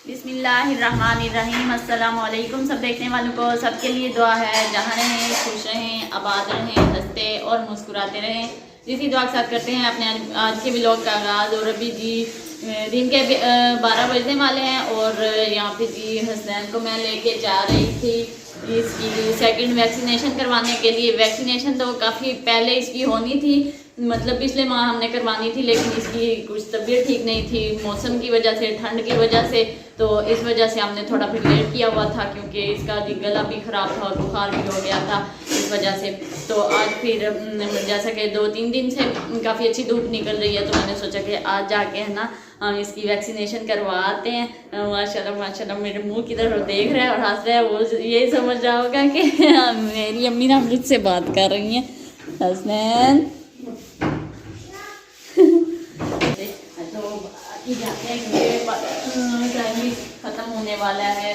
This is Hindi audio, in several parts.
बिस्मिल्लाहिर्रहमानिर्रहीम। अस्सलाम वालेकुम सब देखने वालों को, सबके लिए दुआ है। जहाँ रहें खुश रहें, आबाद रहें, हंसते और मुस्कुराते रहें। इसी दुआ के साथ करते हैं अपने आज के व्लॉग का आगाज़। और अभी जी दिन के 12 बजने वाले हैं और यहाँ पे जी हसनैन को मैं लेके जा रही थी इसकी सेकंड वैक्सीनेशन करवाने के लिए। वैक्सीनेशन तो काफ़ी पहले इसकी होनी थी, मतलब पिछले माह हमने करवानी थी, लेकिन इसकी कुछ तबीयत ठीक नहीं थी मौसम की वजह से, ठंड की वजह से। तो इस वजह से हमने थोड़ा फिर लेट किया हुआ था, क्योंकि इसका गला भी ख़राब था और बुखार भी हो गया था इस वजह से। तो आज फिर जैसा कि 2-3 दिन से काफ़ी अच्छी धूप निकल रही है, तो मैंने सोचा कि आज जाके है ना हम इसकी वैक्सीनेशन करवाते हैं। माशाल्लाह माशाल्लाह मेरे मुंह की तरफ देख रहा है और हंस रहा है। वो यही समझ रहा होगा कि मेरी अम्मी ना मुझसे बात कर रही हैं। हसनैन तो जाते हैं क्योंकि टाइम भी ख़त्म होने वाला है।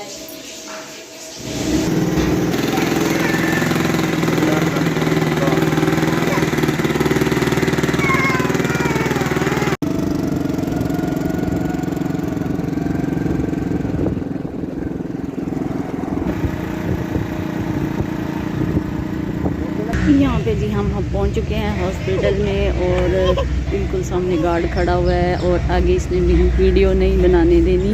यहाँ पे जी हम पहुँच चुके हैं हॉस्पिटल में और बिल्कुल सामने गार्ड खड़ा हुआ है और आगे इसने वीडियो नहीं बनाने देनी।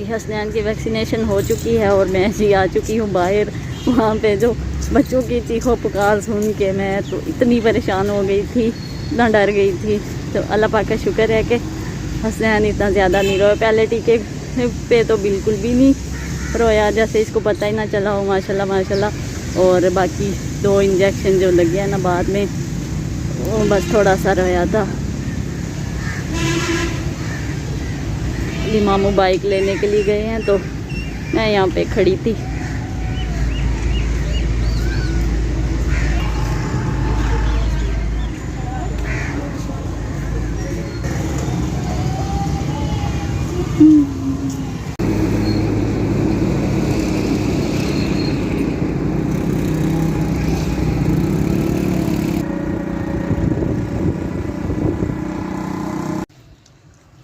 हसनैन की वैक्सीनेशन हो चुकी है और मैं जी आ चुकी हूँ बाहर। वहाँ पे जो बच्चों की चीखों पुकार सुन के मैं तो इतनी परेशान हो गई थी, इतना डर गई थी। तो अल्लाह पाक का शुक्र है कि हसनैन इतना ज़्यादा नहीं रोया। पहले टीके पे तो बिल्कुल भी नहीं रोया, जैसे इसको पता ही ना चला हो माशाल्लाह माशाल्लाह। और बाकी 2 इंजेक्शन जो लगे हैं ना बाद में, वो बस थोड़ा सा रोया था। मामू बाइक लेने के लिए गए हैं तो मैं यहाँ पे खड़ी थी।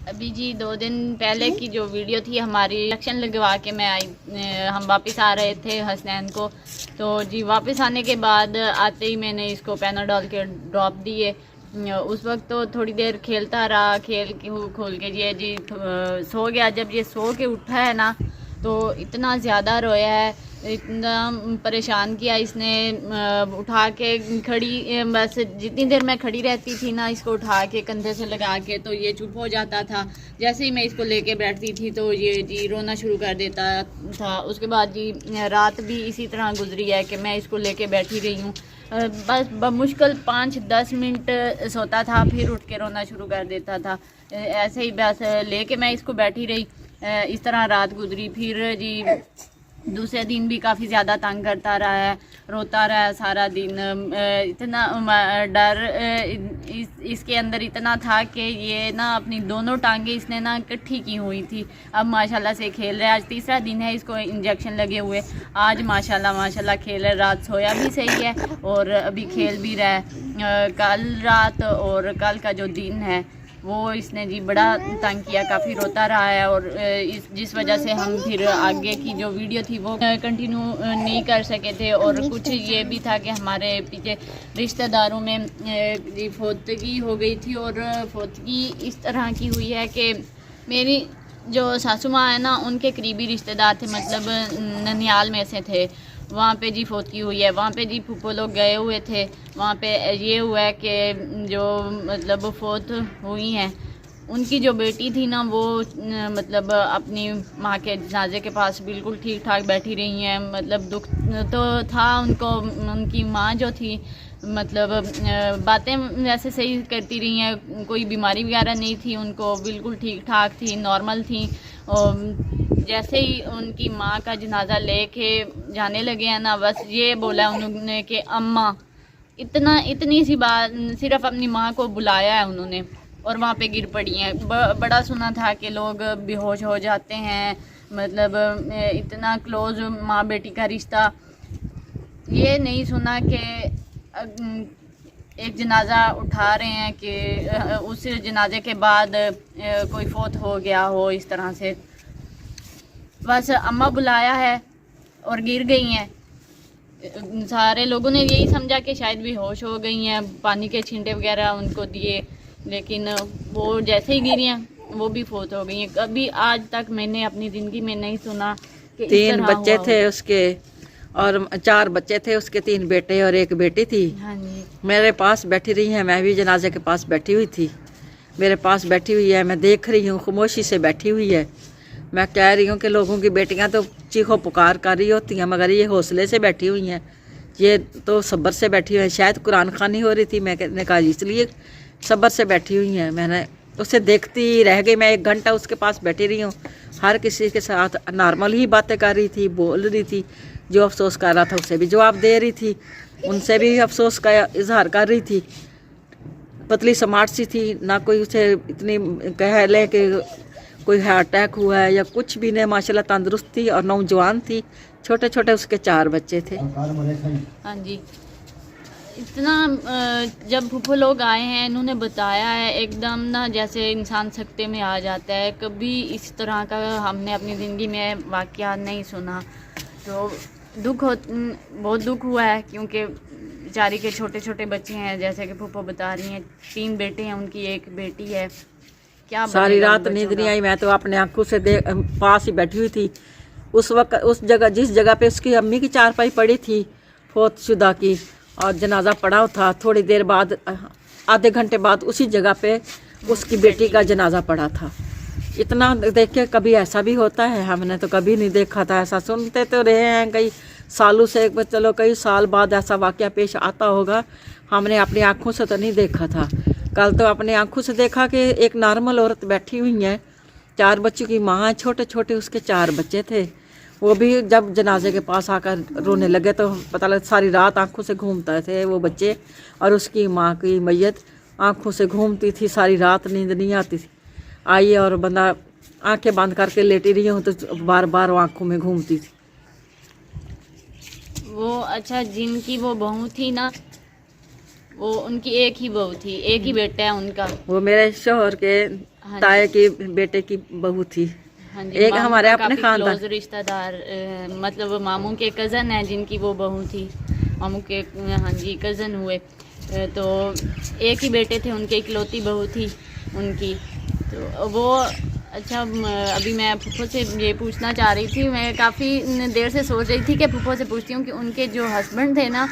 अभी जी 2 दिन पहले की जो वीडियो थी हमारी, इंजेक्शन लगवा के मैं आई, हम वापस आ रहे थे हसनैन को। तो जी वापस आने के बाद आते ही मैंने इसको पैनाडोल के ड्रॉप दिए। उस वक्त तो थोड़ी देर खेलता रहा, खेल के खोल के जी सो गया। जब ये सो के उठा है ना तो इतना ज़्यादा रोया है, इतना परेशान किया इसने। उठा के खड़ी, बस जितनी देर मैं खड़ी रहती थी ना इसको उठा के कंधे से लगा के तो ये चुप हो जाता था। जैसे ही मैं इसको लेके बैठती थी तो ये जी रोना शुरू कर देता था। उसके बाद जी रात भी इसी तरह गुजरी है कि मैं इसको लेके बैठी रही हूँ। बस बमुश्किल 5-10 मिनट सोता था, फिर उठ के रोना शुरू कर देता था। ऐसे ही बस लेके मैं इसको बैठी रही, इस तरह रात गुजरी। फिर जी दूसरे दिन भी काफ़ी ज़्यादा तंग करता रहा है, रोता रहा है सारा दिन। इतना डर इसके अंदर इतना था कि ये ना अपनी दोनों टांगे इसने ना इकट्ठी की हुई थी। अब माशाल्लाह से खेल रहा है। आज 3रा दिन है इसको इंजेक्शन लगे हुए। आज माशाल्लाह माशाल्लाह खेल रहा है, रात सोया भी सही है और अभी खेल भी रहा है। कल रात और कल का जो दिन है वो इसने जी बड़ा तंग किया, काफ़ी रोता रहा है। और जिस वजह से हम फिर आगे की जो वीडियो थी वो कंटिन्यू नहीं कर सके थे। और कुछ ये भी था कि हमारे पीछे रिश्तेदारों में जी फौतगी हो गई थी। और फौतगी इस तरह की हुई है कि मेरी जो सासू माँ है ना उनके करीबी रिश्तेदार थे, मतलब ननियाल में से थे। वहाँ पे जी फौतगी हुई है। वहाँ पे जी फूफो लोग गए हुए थे। वहाँ पे ये हुआ है कि जो मतलब फौत हुई हैं उनकी जो बेटी थी ना वो मतलब अपनी माँ के जनाजे के पास बिल्कुल ठीक ठाक बैठी रही हैं। मतलब दुख तो था उनको, उनकी माँ जो थी मतलब बातें वैसे सही करती रही हैं, कोई बीमारी वगैरह नहीं थी उनको, बिल्कुल ठीक ठाक थी, नॉर्मल थी। और जैसे ही उनकी माँ का जनाजा लेके जाने लगे हैं ना, बस ये बोला उन्होंने कि अम्मा, इतनी सी बात, सिर्फ अपनी माँ को बुलाया है उन्होंने और वहाँ पे गिर पड़ी हैं। बड़ा सुना था कि लोग बेहोश हो जाते हैं, मतलब इतना क्लोज माँ बेटी का रिश्ता ये नहीं सुना कि एक जनाजा उठा रहे हैं कि उस जनाजे के बाद कोई फोत हो गया हो इस तरह से। बस अम्मा बुलाया है और गिर गई हैं। सारे लोगों ने यही समझा कि शायद भी होश हो गई हैं, पानी के छींटे वगैरह उनको दिए, लेकिन वो जैसे ही गिरी हैं वो भी फोत हो गई हैं। कभी आज तक मैंने अपनी ज़िंदगी में नहीं सुना कि 3 बच्चे थे उसके, और 4 बच्चे थे उसके, 3 बेटे और 1 बेटी थी। हाँ जी। मेरे पास बैठी रही है, मैं भी जनाजे के पास बैठी हुई थी, मेरे पास बैठी हुई है, मैं देख रही हूँ, खामोशी से बैठी हुई है। मैं कह रही हूँ कि लोगों की बेटियाँ तो चीखो पुकार कर रही होती हैं, मगर ये हौसले से बैठी हुई हैं, ये तो सब्र से बैठी हुई हैं। शायद कुरान खानी हो रही थी, मैंने कहा इसलिए सब्र से बैठी हुई हैं। मैंने उसे देखती रह गई, मैं 1 घंटा उसके पास बैठी रही हूँ। हर किसी के साथ नॉर्मल ही बातें कर रही थी, बोल रही थी, जो अफसोस कर रहा था उसे भी जवाब दे रही थी, उनसे भी अफसोस का इजहार कर रही थी। पतली स्मार्ट सी थी, ना कोई उसे इतनी कह ले कि कोई हार्ट अटैक हुआ है या कुछ भी नहीं, माशाल्लाह तंदुरुस्त थी और नौजवान थी। छोटे छोटे उसके 4 बच्चे थे। हाँ जी। इतना जब फूफो लोग आए हैं इन्होंने बताया है, एकदम ना जैसे इंसान सकते में आ जाता है। कभी इस तरह का हमने अपनी ज़िंदगी में वाक़या नहीं सुना, तो बहुत दुख हुआ है, क्योंकि बेचारी के छोटे छोटे बच्चे हैं, जैसे कि फूफो बता रही हैं। 3 बेटे हैं उनकी, 1 बेटी है। क्या सारी रात नींद नहीं आई, मैं तो अपने आंखों से पास ही बैठी हुई थी। उस वक्त उस जगह, जिस जगह पे उसकी अम्मी की चारपाई पड़ी थी फोत शुदा की, और जनाजा पड़ा था, थोड़ी देर बाद, आधे घंटे बाद उसी जगह पे उसकी बेटी का जनाजा पड़ा था। इतना देख के कभी ऐसा भी होता है, हमने तो कभी नहीं देखा था ऐसा। सुनते तो रहे हैं कई सालों से, चलो कई साल बाद ऐसा वाक़या पेश आता होगा, हमने अपनी आंखों से तो नहीं देखा था। कल तो अपनी आंखों से देखा कि एक नॉर्मल औरत बैठी हुई है, 4 बच्चों की माँ है, छोटे छोटे उसके 4 बच्चे थे। वो भी जब जनाजे के पास आकर रोने लगे तो पता लगा सारी रात आंखों से घूमते थे वो बच्चे, और उसकी माँ की मैयत आंखों से घूमती थी, सारी रात नींद नहीं आती थी। आई और बंदा आंखें बंद करके लेटी रही हूँ तो बार बार वो आंखों में घूमती थी। वो अच्छा, जिनकी वो बहू थी ना, वो उनकी एक ही बहू थी, एक ही बेटा है उनका। वो मेरे शोहर के ताए की बेटे की बहू थी। हाँ जी, एक हमारे अपने खानदान रिश्तेदार, मतलब मामू के कज़न है जिनकी वो बहू थी, मामू के, हाँ जी, कज़न हुए। तो एक ही बेटे थे उनके, इकलौती बहू थी उनकी। तो वो अच्छा, अभी मैं फूफो से ये पूछना चाह रही थी, मैं काफ़ी देर से सोच रही थी कि फूफो से पूछती हूँ कि उनके जो हस्बैंड थे ना,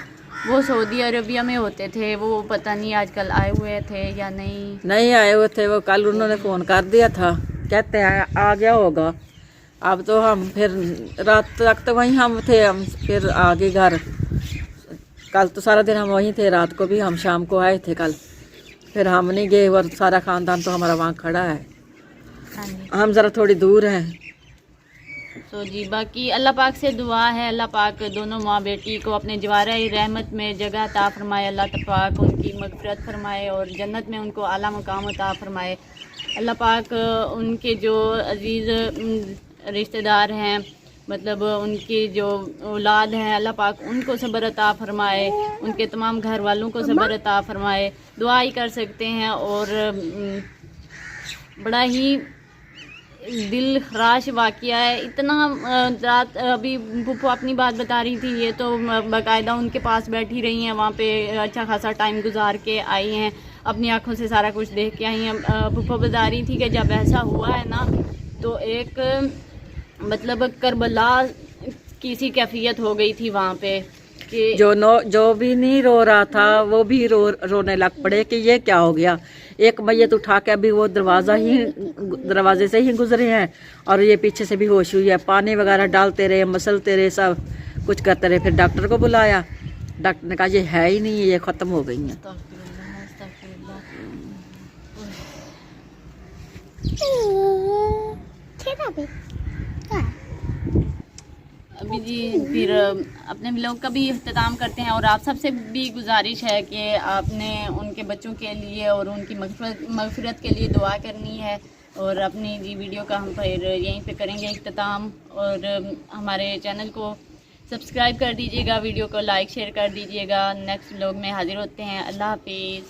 वो सऊदी अरबिया में होते थे, वो पता नहीं आजकल आए हुए थे या नहीं आए हुए थे। वो कल उन्होंने फ़ोन कर दिया था, कहते हैं आ गया होगा। अब तो हम फिर रात तक तो वहीं हम थे, हम फिर आ गए घर। कल तो सारा दिन हम वहीं थे, रात को भी हम शाम को आए थे कल, फिर हम नहीं गए, और सारा ख़ानदान तो हमारा वहाँ खड़ा है। हाँ जी। हम ज़रा थोड़ी दूर हैं। तो जी, बाकी अल्लाह पाक से दुआ है, अल्लाह पाक दोनों माँ बेटी को अपने जवारे रहमत में जगह अता फरमाए, अल्लाह पाक उनकी मग़फ़िरत फरमाए और जन्नत में उनको आला मकाम अता फरमाए। अल्लाह पाक उनके जो अज़ीज़ रिश्तेदार हैं, मतलब उनकी जो औलाद हैं, अल्लाह पाक उनको सब्र अता फरमाए, उनके तमाम घर वालों को सब्र अता फरमाए। दुआ ही कर सकते हैं। और बड़ा ही दिल खराश वाक़या है। इतना रात, अभी फूफो अपनी बात बता रही थी, ये तो बाकायदा उनके पास बैठी रही हैं, वहाँ पे अच्छा खासा टाइम गुजार के आई हैं, अपनी आँखों से सारा कुछ देख के आई हैं। फूफो बता रही थी कि जब ऐसा हुआ है ना, तो एक मतलब करबला की सी कैफियत हो गई थी वहाँ पे कि जो भी नहीं रो रहा था वो भी रोने लग पड़े कि ये क्या हो गया। एक मैयत उठा के अभी वो दरवाजे से ही गुजरे हैं, और ये पीछे से भी होश हुई है। पानी वगैरह डालते रहे, मसलते रहे, सब कुछ करते रहे। फिर डॉक्टर को बुलाया, डॉक्टर ने कहा ये है ही नहीं, ये ख़त्म हो गई हैं। अभी जी फिर अपने व्लॉग का भी इख्तिताम करते हैं, और आप सबसे भी गुजारिश है कि आपने उनके बच्चों के लिए और उनकी मग़फ़िरत के लिए दुआ करनी है। और अपनी जी वीडियो का हम फिर यहीं पे करेंगे इख्तिताम, और हमारे चैनल को सब्सक्राइब कर दीजिएगा, वीडियो को लाइक शेयर कर दीजिएगा। नेक्स्ट व्लॉग में हाजिर होते हैं। अल्लाह हाफिज़।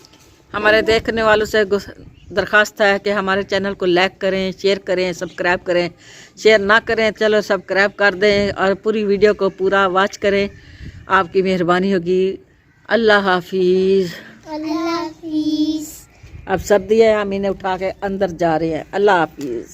हमारे देखने वालों से दरख्वास्त है कि हमारे चैनल को लाइक करें, शेयर करें, सब्सक्राइब करें। शेयर ना करें चलो सब्सक्राइब कर दें और पूरी वीडियो को पूरा वॉच करें, आपकी मेहरबानी होगी। अल्लाह हाफिज़। अल्लाह हाफिज़। अब सर्दी है, हम इन्हें उठा के अंदर जा रहे हैं। अल्लाह हाफिज़।